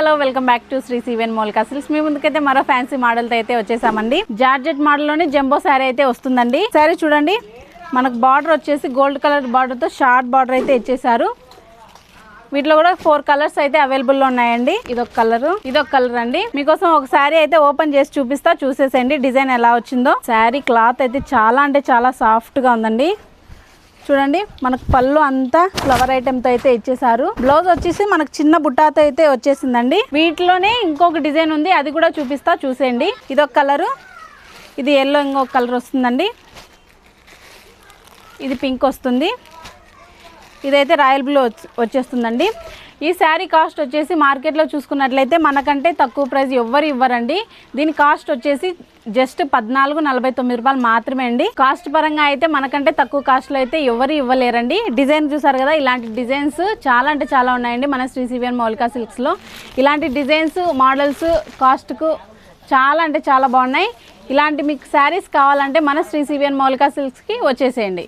Hello welcome back to Sri CVN Moulika silks. మీ ముందుకైతే మరో ఫ్యాన్సీ మోడల్ తో అయితే వచ్చేసామండి. జార్జెట్ మోడల్ లోని జంబో శారీ అయితే వస్తుందండి. శారీ చూడండి, మనకు బార్డర్ వచ్చేసి గోల్డ్ కలర్ బార్డర్ తో షార్ట్ బార్డర్ అయితే ఇచ్చేసారు. వీటిలో కూడా 4 కలర్స్ అయితే అవైలబుల్ లో ఉన్నాయండి. ఇదొక కలర్ అండి. మీకోసం ఒక శారీ అయితే ఓపెన్ చేసి చూపిస్తా, చూసేసేయండి డిజైన్ ఎలా వచ్చిందో. శారీ క్లాత్ అయితే చాలా అంటే చాలా సాఫ్ట్ గా ఉందండి. చూడండి, మనకు పళ్ళు అంతా ఫ్లవర్ ఐటమ్ తో అయితే ఇచ్చేసారు. బ్లౌజ్ వచ్చేసి మనకు చిన్న బుట్టాతో అయితే వచ్చేసిందండి. వీటిలోనే ఇంకొక డిజైన్ ఉంది, అది కూడా చూపిస్తా, చూసేయండి. ఇదొక కలరు, ఇది ఎల్లో, ఇంకొక కలర్ వస్తుందండి. ఇది పింక్ వస్తుంది, ఇదైతే రాయల్ బ్లూ వచ్చేస్తుందండి. ఈ శారీ కాస్ట్ వచ్చేసి మార్కెట్లో చూసుకున్నట్లయితే మనకంటే తక్కువ ప్రైస్ ఎవ్వరు ఇవ్వరండి. దీని కాస్ట్ వచ్చేసి జస్ట్ 1449 రూపాయలు మాత్రమే అండి. కాస్ట్ పరంగా అయితే మనకంటే తక్కువ కాస్ట్లో అయితే ఎవరు ఇవ్వలేరండి. డిజైన్ చూసారు కదా, ఇలాంటి డిజైన్స్ చాలా అంటే చాలా ఉన్నాయండి మన శ్రీ సివిఎన్ మౌలికా సిల్క్స్లో. ఇలాంటి డిజైన్స్ మోడల్స్ కాస్ట్కు చాలా అంటే చాలా బాగున్నాయి. ఇలాంటి మీకు శారీస్ కావాలంటే మన శ్రీ సివిఎన్ మౌలికా సిల్క్స్కి వచ్చేసేయండి.